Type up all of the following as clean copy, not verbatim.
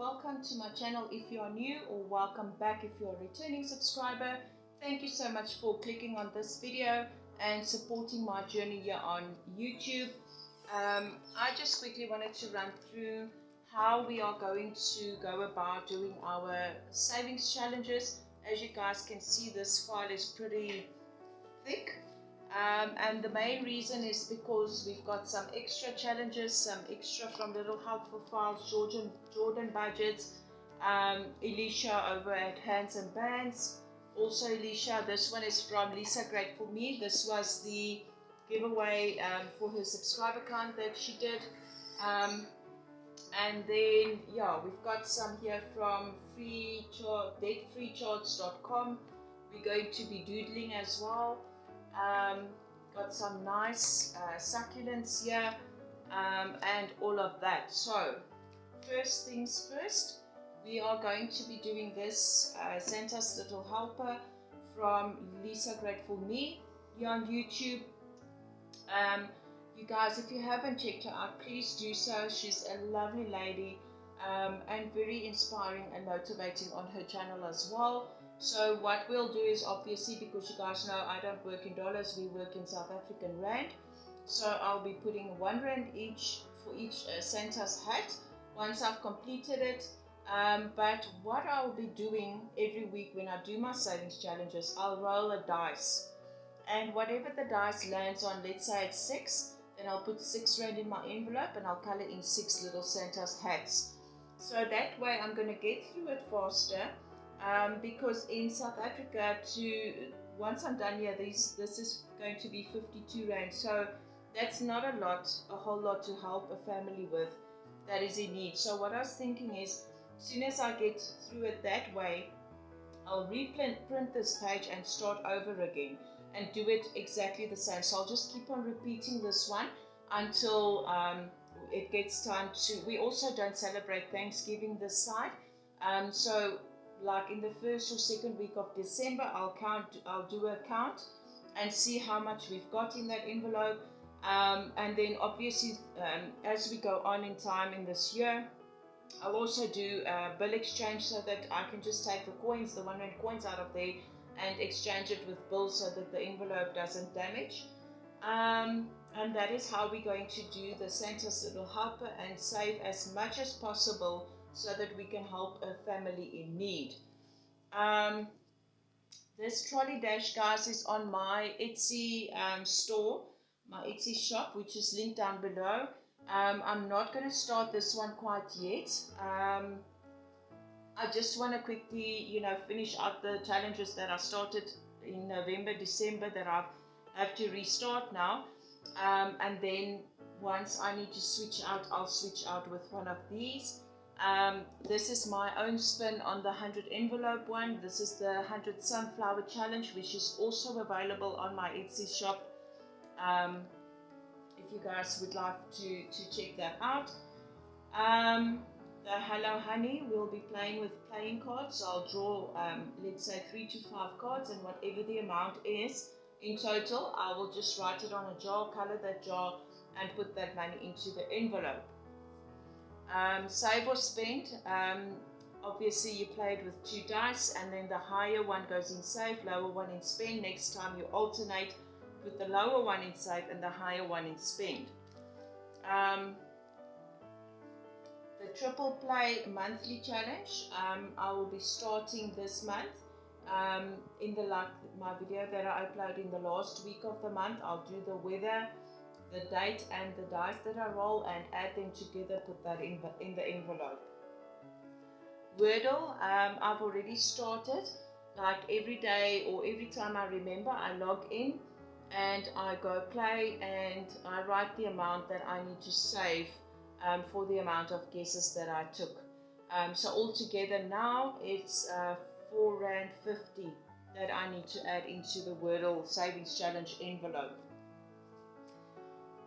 welcome to my channel if you are new, or welcome back if you're a returning subscriber. Thank you so much for clicking on this video and supporting my journey here on YouTube. I just quickly wanted to run through how we are going to go about doing our savings challenges. As you guys can see, this file is pretty thick. And the main reason is because we've got some extra challenges, some extra from Little Helpful Files, Jordan Budgets, Alicia over at Hands and Bands. Also Alicia, this one is from Lisa Grateful Me. This was the giveaway for her subscriber count that she did. And then, yeah, we've got some here from debtfreecharts.com. We're going to be doodling as well. Got some nice succulents here and all of that. So first things first, we are going to be doing this Santa's Little Helper from Lisa Grateful Me here on YouTube. You guys, if you haven't checked her out, please do so. She's a lovely lady and very inspiring and motivating on her channel as well. So what we'll do is, obviously, because you guys know I don't work in dollars, we work in South African rand. So I'll be putting R1 each for each Santa's hat once I've completed it. But what I'll be doing every week when I do my savings challenges, I'll roll a dice. And whatever the dice lands on, let's say it's 6, then I'll put R6 in my envelope and I'll color in 6 little Santa's hats. So that way I'm going to get through it faster. Because in South Africa, once I'm done here, this is going to be 52 Rand. So that's not a whole lot to help a family with that is in need. So what I was thinking is, as soon as I get through it that way, I'll print this page and start over again and do it exactly the same. So I'll just keep on repeating this one until it gets time to. We also don't celebrate Thanksgiving this side. So like in the first or second week of December, I'll do a count and see how much we've got in that envelope. And then obviously, as we go on in time in this year, I'll also do a bill exchange so that I can just take the coins, the R1 coins out of there and exchange it with bills so that the envelope doesn't damage. And that is how we're going to do the Santa's Little Helper and save as much as possible so that we can help a family in need. This trolley dash, guys, is on my Etsy store, my Etsy shop, which is linked down below. I'm not going to start this one quite yet. I just want to quickly, finish out the challenges that I started in November, December that I have to restart now. And then once I need to switch out, I'll switch out with one of these. This is my own spin on the 100 envelope one. This is the 100 sunflower challenge, which is also available on my Etsy shop. If you guys would like to check that out. The Hello Honey, we'll be playing with playing cards. So I'll draw, let's say 3 to 5 cards, and whatever the amount is in total, I will just write it on a jar, color that jar, and put that money into the envelope. Save or spend, obviously you play it with 2 dice, and then the higher one goes in save, lower one in spend. Next time you alternate, put the lower one in save and the higher one in spend. The triple play monthly challenge, I will be starting this month. In my video that I upload in the last week of the month, I'll do the weather, the date and the dice that I roll and add them together, put that in the envelope. Wordle, I've already started. Like every day or every time I remember, I log in and I go play and I write the amount that I need to save for the amount of guesses that I took. So altogether now it's R4.50 that I need to add into the Wordle Savings Challenge envelope.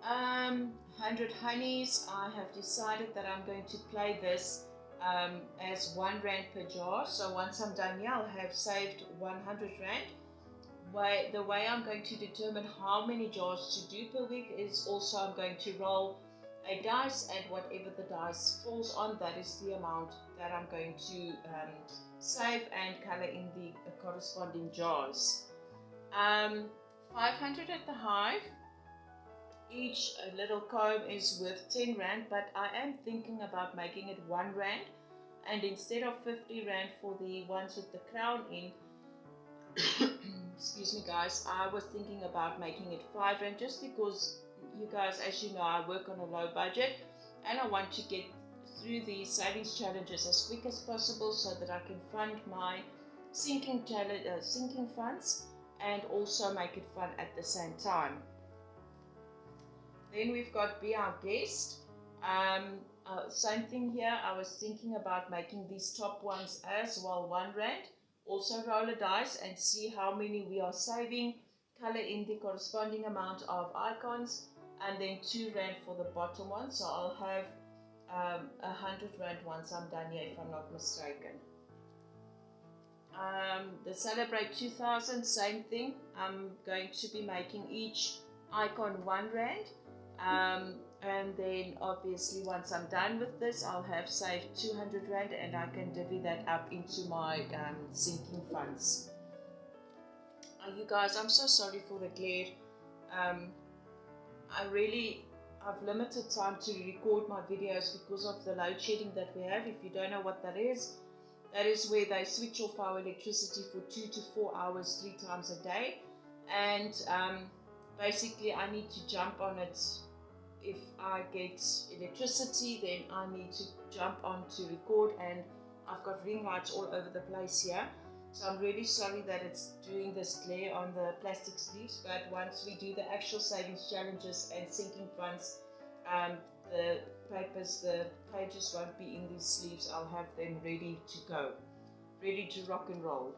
100 honeys, I have decided that I'm going to play this as R1 per jar. So once I'm done here, I'll have saved 100 Rand. The way I'm going to determine how many jars to do per week is also I'm going to roll a dice, and whatever the dice falls on, that is the amount that I'm going to save and color in the corresponding jars. 500 at the hive. Each little comb is worth 10 rand, but I am thinking about making it 1 rand, and instead of 50 rand for the ones with the crown in, excuse me guys, I was thinking about making it 5 rand, just because you guys, as you know, I work on a low budget and I want to get through these savings challenges as quick as possible so that I can fund my sinking funds and also make it fun at the same time. Then we've got Be Our Guest. Same thing here. I was thinking about making these top ones as well 1 rand. Also roll a dice and see how many we are saving. Color in the corresponding amount of icons, and then 2 rand for the bottom one. So I'll have 100 rand once I'm done here, if I'm not mistaken. The Celebrate 2000, same thing. I'm going to be making each icon 1 rand. And then obviously once I'm done with this, I'll have saved 200 rand and I can divvy that up into my sinking funds. You guys, I'm so sorry for the glare. I've limited time to record my videos because of the load shedding that we have. If you don't know what that is where they switch off our electricity for 2 to 4 hours 3 times a day, and basically I need to jump on it. If I get electricity, then I need to jump on to record, and I've got ring lights all over the place here. So I'm really sorry that it's doing this glare on the plastic sleeves, but once we do the actual savings challenges and sinking funds, the pages won't be in these sleeves. I'll have them ready to go, ready to rock and roll.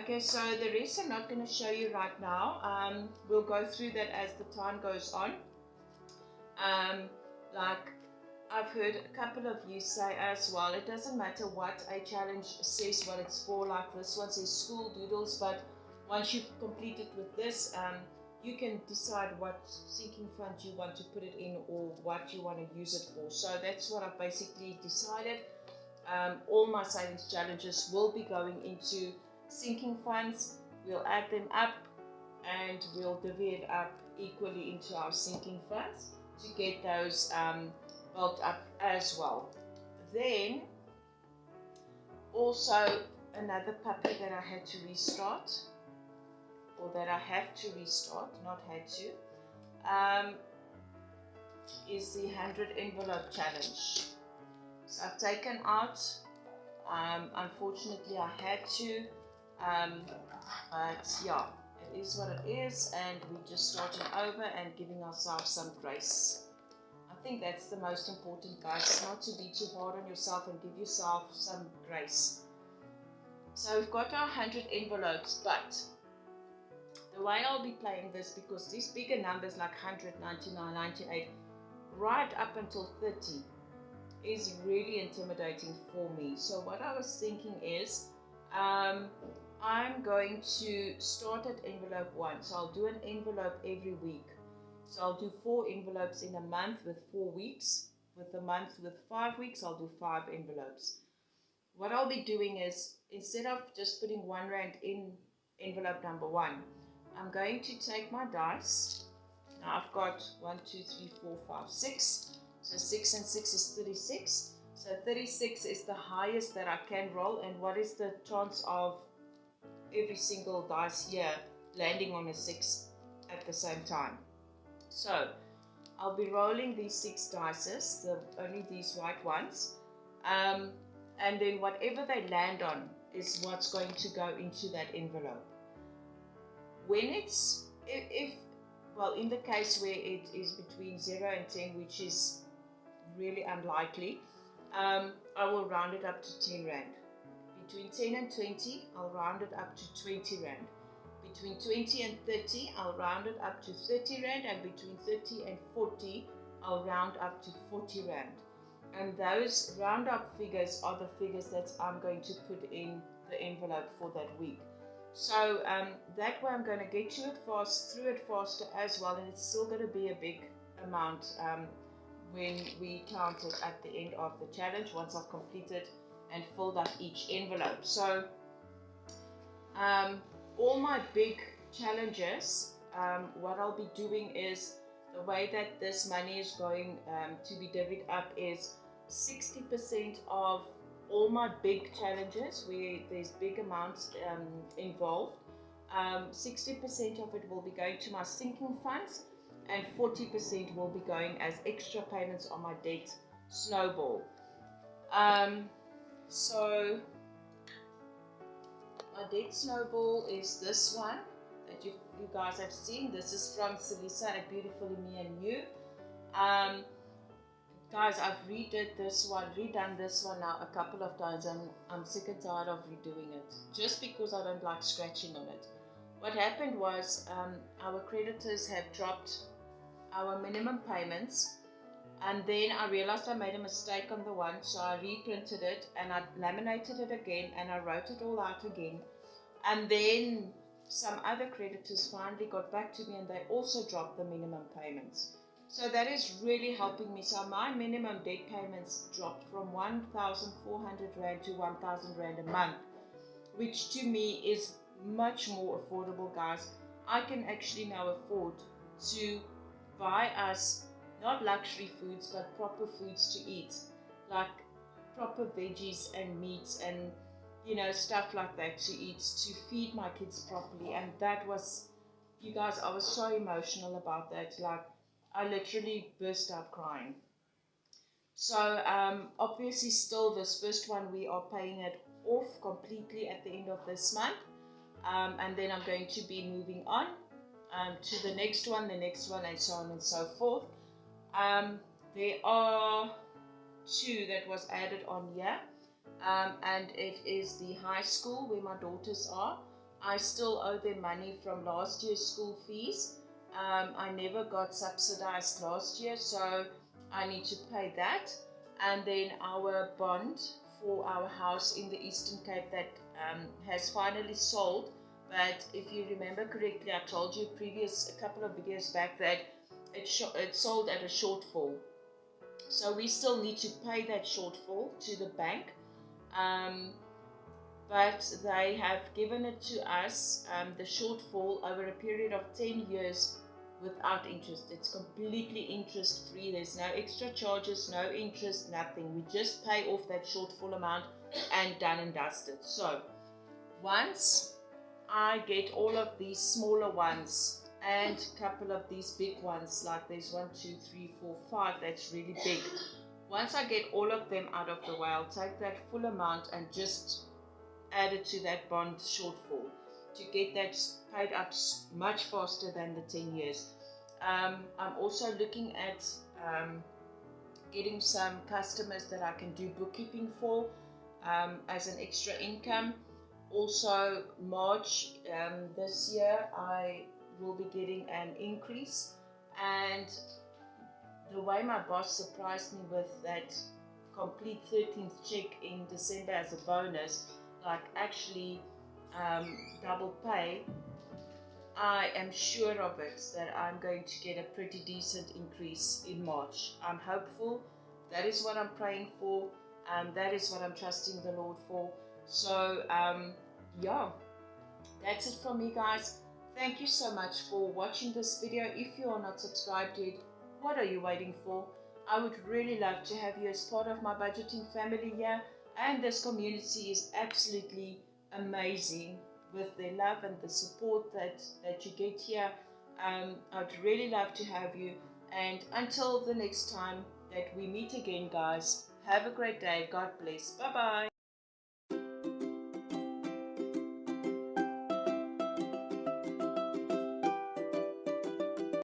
Okay, so the rest I'm not going to show you right now. We'll go through that as the time goes on. Like I've heard a couple of you say as well, it doesn't matter what a challenge says what it's for. Like this one says school doodles, but once you've completed with this, you can decide what sinking fund you want to put it in or what you want to use it for. So that's what I've basically decided. All my savings challenges will be going into sinking funds. We'll add them up and we'll divvy it up equally into our sinking funds to get those built up as well. Then also another puppy that I had to restart, or that I have to restart, not had to, is the 100 envelope challenge. So I've taken out, unfortunately I had to, but yeah, it is what it is, and we're just starting over and giving ourselves some grace. I think that's the most important, guys, not to be too hard on yourself and give yourself some grace. So we've got our 100 envelopes, but the way I'll be playing this, because these bigger numbers like 100, 99, 98, right up until 30 is really intimidating for me. So what I was thinking is, I'm going to start at envelope 1. So I'll do an envelope every week. So I'll do 4 envelopes in a month with 4 weeks. With a month with 5 weeks, I'll do 5 envelopes. What I'll be doing is, instead of just putting 1 rand in envelope number 1, I'm going to take my dice. Now I've got 1, 2, 3, 4, 5, 6. So 6 and 6 is 36. So 36 is the highest that I can roll. And what is the chance of every single dice here landing on a 6 at the same time? So I'll be rolling these 6 dices, only these white ones, and then whatever they land on is what's going to go into that envelope. When it's, well, in the case where it is between 0 and 10, which is really unlikely, I will round it up to 10 rand. Between 10 and 20, I'll round it up to 20 rand. Between 20 and 30, I'll round it up to 30 rand, and between 30 and 40, I'll round up to 40 rand. And those round up figures are the figures that I'm going to put in the envelope for that week. So that way I'm going to get to it fast, through it faster as well, and it's still going to be a big amount when we count it at the end of the challenge, once I've completed and filled up each envelope. So all my big challenges, what I'll be doing is, the way that this money is going to be divvied up is 60% of all my big challenges where there's big amounts involved. 60% of it will be going to my sinking funds, and 40% will be going as extra payments on my debt snowball. So my debt snowball is this one that you guys have seen. This is from Selisa at Beautifully Me and You. Guys, I've redone this one now a couple of times, and I'm sick and tired of redoing it, just because I don't like scratching on it. What happened was our creditors have dropped our minimum payments, and then I realized I made a mistake on the one, so I reprinted it and I laminated it again and I wrote it all out again. And then some other creditors finally got back to me and they also dropped the minimum payments. So that is really helping me. So my minimum debt payments dropped from 1,400 Rand to 1,000 Rand a month, which to me is much more affordable, guys. I can actually now afford to buy us not luxury foods but proper foods to eat, like proper veggies and meats and stuff like that to eat, to feed my kids properly. And that was, you guys, I was so emotional about that. Like, I literally burst out crying. So obviously still this first one we are paying it off completely at the end of this month, and then I'm going to be moving on to the next one, and so on and so forth. There are two that was added on here, and it is the high school where my daughters are. I still owe them money from last year's school fees. I never got subsidized last year, so I need to pay that. And then our bond for our house in the Eastern Cape that has finally sold. But if you remember correctly, I told you a couple of videos back that it sold at a shortfall. So we still need to pay that shortfall to the bank. But they have given it to us, the shortfall, over a period of 10 years without interest. It's completely interest free. There's no extra charges, no interest, nothing. We just pay off that shortfall amount and done and dusted. So once I get all of these smaller ones and a couple of these big ones, like there's 1, 2, 3, 4, 5, that's really big. Once I get all of them out of the way, I'll take that full amount and just add it to that bond shortfall to get that paid up much faster than the 10 years. I'm also looking at getting some customers that I can do bookkeeping for as an extra income. Also, March this year, I will be getting an increase, and the way my boss surprised me with that complete 13th check in December as a bonus, like actually double pay, I am sure of it that I'm going to get a pretty decent increase in March. I'm hopeful. That is what I'm praying for. That is what I'm trusting the Lord for. So yeah, that's it from me, guys. Thank you so much for watching this video. If you are not subscribed yet, what are you waiting for? I would really love to have you as part of my budgeting family here, and this community is absolutely amazing with the love and the support that you get here. I'd really love to have you, and until the next time that we meet again, guys, have a great day. God bless. Bye bye.